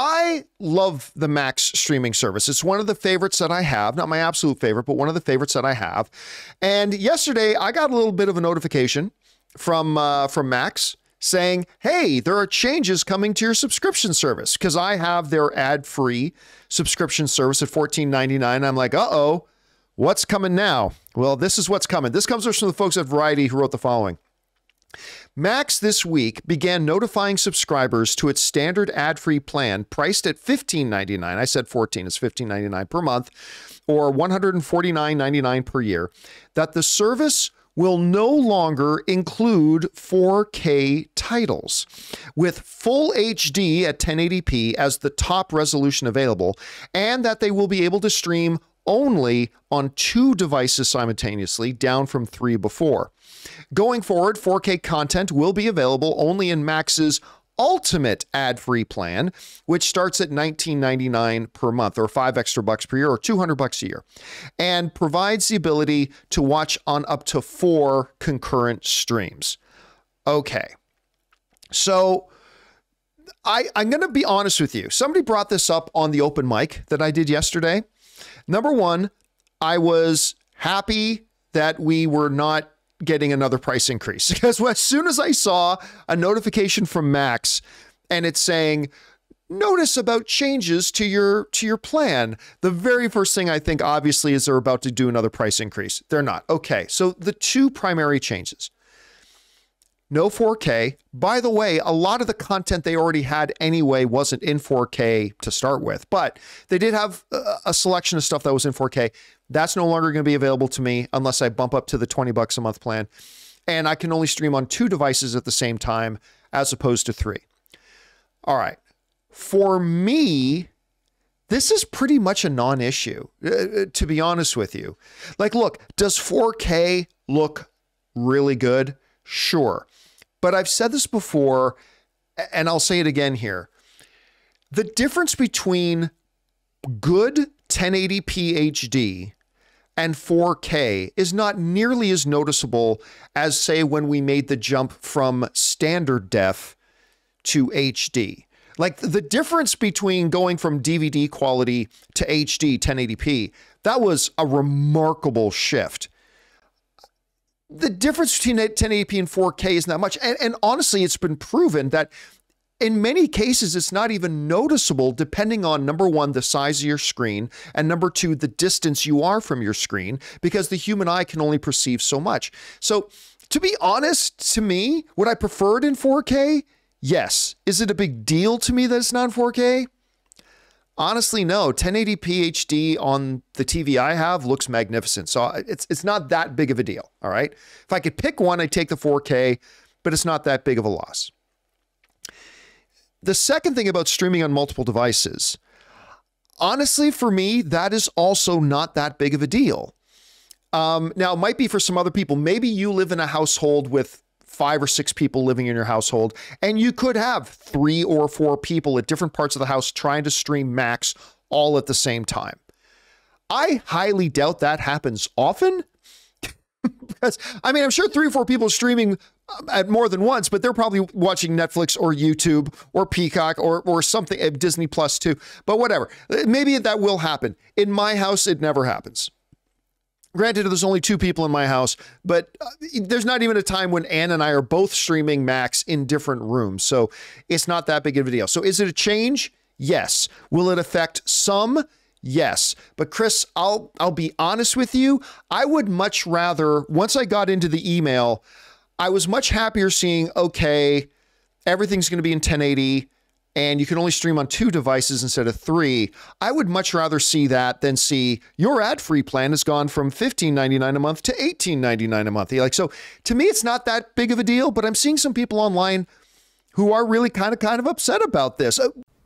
I love the Max streaming service. It's one of the favorites that I have, not my absolute favorite, but one of the favorites that I have. And yesterday I got a little bit of a notification from Max saying, hey, there are changes coming to your subscription service, because I have their ad-free subscription service at $14.99. I'm like, uh-oh, what's coming now? Well, this is what's coming. This comes from the folks at Variety who wrote the following. Max this week began notifying subscribers to its standard ad-free plan priced at $15.99. I said $14, it's $15.99 per month, or $149.99 per year, that the service will no longer include 4K titles, with full HD at 1080p as the top resolution available, and that they will be able to stream only on 2 devices simultaneously, down from 3 before. Going forward, 4K content will be available only in Max's Ultimate ad-free plan, which starts at $19.99 per month, or $5 extra per year, or $200 a year, and provides the ability to watch on up to 4 concurrent streams. Okay, so I'm going to be honest with you. Somebody brought this up on the open mic that I did yesterday. Number one, I was happy that we were not getting another price increase, because as soon as I saw a notification from Max and it's saying notice about changes to your plan, the very first thing I think obviously is they're about to do another price increase. They're not. Okay, so the 2 primary changes. No 4K. By the way, a lot of the content they already had anyway wasn't in 4K to start with, but they did have a selection of stuff that was in 4K. That's no longer going to be available to me unless I bump up to the $20 a month plan. And I can only stream on 2 devices at the same time as opposed to 3. All right. For me, this is pretty much a non-issue, to be honest with you. Like, look, does 4K look really good? Sure. But I've said this before, and I'll say it again here. The difference between good 1080p HD and 4K is not nearly as noticeable as, say, when we made the jump from standard def to HD. Like, the difference between going from DVD quality to HD 1080p, that was a remarkable shift. The difference between 1080p and 4K isn't that much. And honestly, it's been proven that in many cases, it's not even noticeable, depending on, number one, the size of your screen, and number 2, the distance you are from your screen, because the human eye can only perceive so much. So to be honest, to me, would I prefer it in 4K? Yes. Is it a big deal to me that it's not 4K? Honestly, no. 1080p HD on the TV I have looks magnificent. So it's not that big of a deal, all right? If I could pick one, I'd take the 4K, but it's not that big of a loss. The second thing about streaming on multiple devices, honestly, for me, that is also not that big of a deal. Now, it might be for some other people. Maybe you live in a household with 5 or 6 people living in your household, and you could have 3 or 4 people at different parts of the house trying to stream Max all at the same time. I highly doubt that happens often. Because, I mean, I'm sure 3 or 4 people are streaming at more than once, but they're probably watching Netflix or YouTube or Peacock or something, Disney Plus too. But whatever, maybe that will happen. In my house, it never happens. Granted, there's only 2 people in my house, but there's not even a time when Ann and I are both streaming Max in different rooms. So it's not that big of a deal. So is it a change? Yes. Will it affect some? Yes. But Chris, I'll be honest with you. I would much rather, once I got into the email, I was much happier seeing, okay, everything's going to be in 1080 and you can only stream on 2 devices instead of 3. I would much rather see that than see your ad-free plan has gone from $15.99 a month to $18.99 a month. Like, so to me, it's not that big of a deal, but I'm seeing some people online who are really kind of upset about this.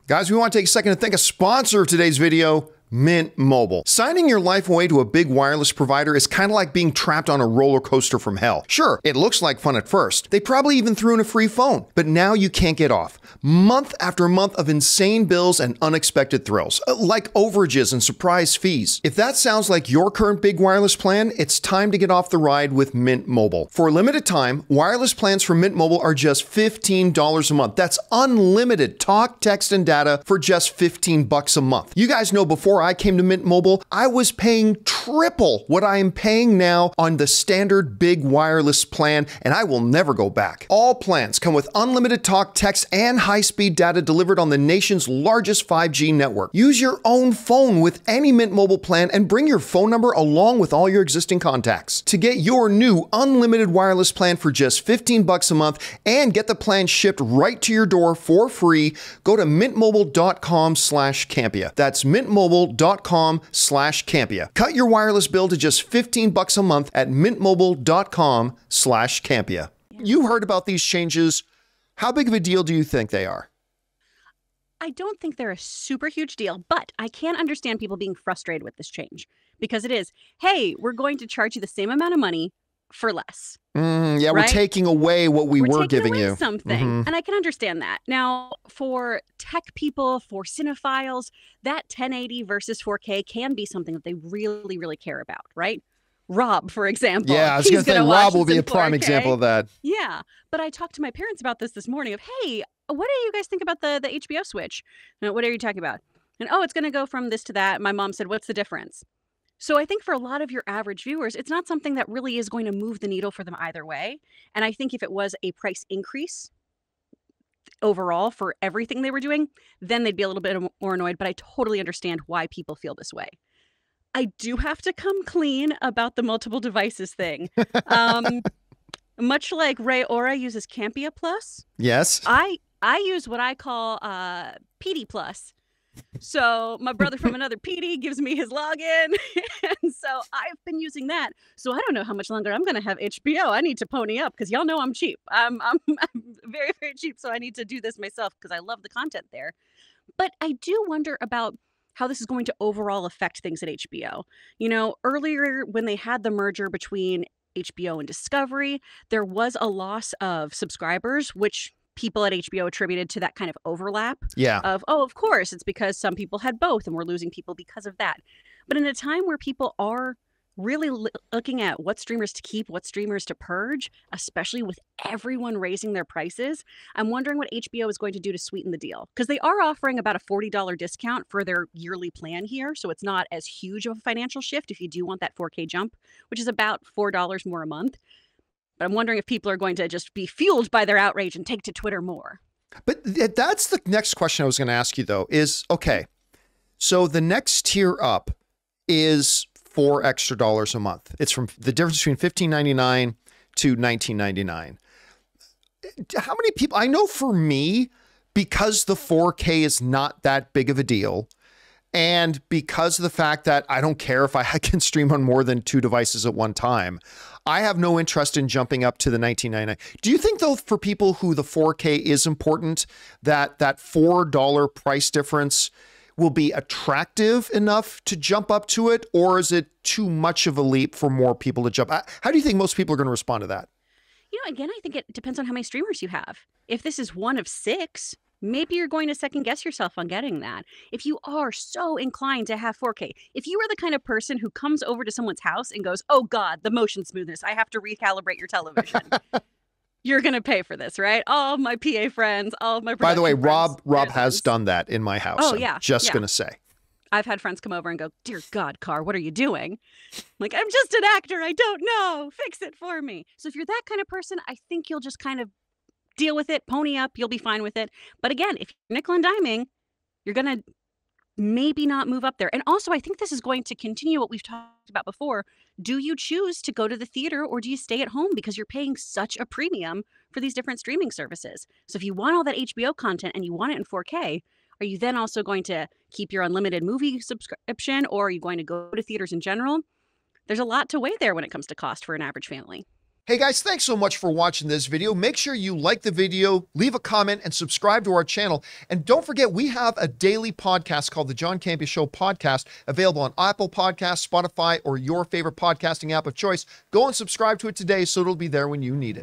Guys, we want to take a second to thank a sponsor of today's video, Mint Mobile. Signing your life away to a big wireless provider is kind of like being trapped on a roller coaster from hell. Sure, it looks like fun at first. They probably even threw in a free phone, but now you can't get off. Month after month of insane bills and unexpected thrills, like overages and surprise fees. If that sounds like your current big wireless plan, it's time to get off the ride with Mint Mobile. For a limited time, wireless plans from Mint Mobile are just $15 a month. That's unlimited talk, text, and data for just $15 a month. You guys know before I came to Mint Mobile, I was paying triple what I am paying now on the standard big wireless plan, and I will never go back. All plans come with unlimited talk, text, and high-speed data delivered on the nation's largest 5G network. Use your own phone with any Mint Mobile plan and bring your phone number along with all your existing contacts. To get your new unlimited wireless plan for just $15 a month and get the plan shipped right to your door for free, go to mintmobile.com/Campea. That's mintmobile.com/Campea. Cut your wireless bill to just $15 a month at mintmobile.com/Campea. You heard about these changes. How big of a deal do you think they are? I don't think they're a super huge deal, but I can understand people being frustrated with this change because it is, hey, we're going to charge you the same amount of money for less. Yeah, right? We're taking away what we were giving you. Something. And I can understand that. Now, for tech people, for cinephiles, that 1080 versus 4K can be something that they really, really care about, right? Rob, for example. Yeah, I was going to say Rob will be a prime example of that. Yeah, but I talked to my parents about this morning of, hey, what do you guys think about the HBO switch? And what are you talking about? And, oh, it's going to go from this to that. My mom said, what's the difference? So I think for a lot of your average viewers, it's not something that really is going to move the needle for them either way. And I think if it was a price increase overall for everything they were doing, then they'd be a little bit more annoyed. But I totally understand why people feel this way. I do have to come clean about the multiple devices thing. Much like Ray Ora uses Campea Plus. Yes. I use what I call PD Plus. So my brother from another PD gives me his login. And so I've been using that. So I don't know how much longer I'm going to have HBO. I need to pony up because y'all know I'm cheap. I'm very, very cheap. So I need to do this myself because I love the content there. But I do wonder about how this is going to overall affect things at HBO. You know, earlier when they had the merger between HBO and Discovery, there was a loss of subscribers, which people at HBO attributed to that kind of overlap. Yeah. Of, oh, of course, it's because some people had both and we're losing people because of that. But in a time where people are really looking at what streamers to keep, what streamers to purge, especially with everyone raising their prices, I'm wondering what HBO is going to do to sweeten the deal. Because they are offering about a $40 discount for their yearly plan here. So it's not as huge of a financial shift if you do want that 4K jump, which is about $4 more a month. But I'm wondering if people are going to just be fueled by their outrage and take to Twitter more. But that's the next question I was going to ask you, though, is, okay, so the next tier up is $4 extra a month. It's from the difference between $15.99 to $19.99. How many people, I know for me, because the 4K is not that big of a deal, and because of the fact that I don't care if I can stream on more than 2 devices at one time, I have no interest in jumping up to the $19.99. Do you think, though, for people who the 4K is important, that $4 price difference will be attractive enough to jump up to it, or is it too much of a leap for more people to jump? How do you think most people are going to respond to that? You know, again, I think it depends on how many streamers you have. If this is one of 6, maybe you're going to second guess yourself on getting that. If you are so inclined to have 4K, if you are the kind of person who comes over to someone's house and goes, oh God, the motion smoothness, I have to recalibrate your television. You're going to pay for this, right? All of my PA friends, all of my By the way, friends, Rob has done that in my house. Oh, yeah. Just going to say. I've had friends come over and go, dear God, Car, what are you doing? I'm like, I'm just an actor. I don't know. Fix it for me. So if you're that kind of person, I think you'll just kind of deal with it, pony up. You'll be fine with it. But again, if you're nickel and diming, you're going to maybe not move up there. And also, I think this is going to continue what we've talked about before. Do you choose to go to the theater or do you stay at home because you're paying such a premium for these different streaming services? So if you want all that HBO content and you want it in 4K, are you then also going to keep your unlimited movie subscription, or are you going to go to theaters in general? There's a lot to weigh there when it comes to cost for an average family. Hey guys, thanks so much for watching this video. Make sure you like the video, leave a comment, and subscribe to our channel. And don't forget, we have a daily podcast called the John Campea Show podcast, available on Apple Podcasts, Spotify, or your favorite podcasting app of choice. Go and subscribe to it today so it'll be there when you need it.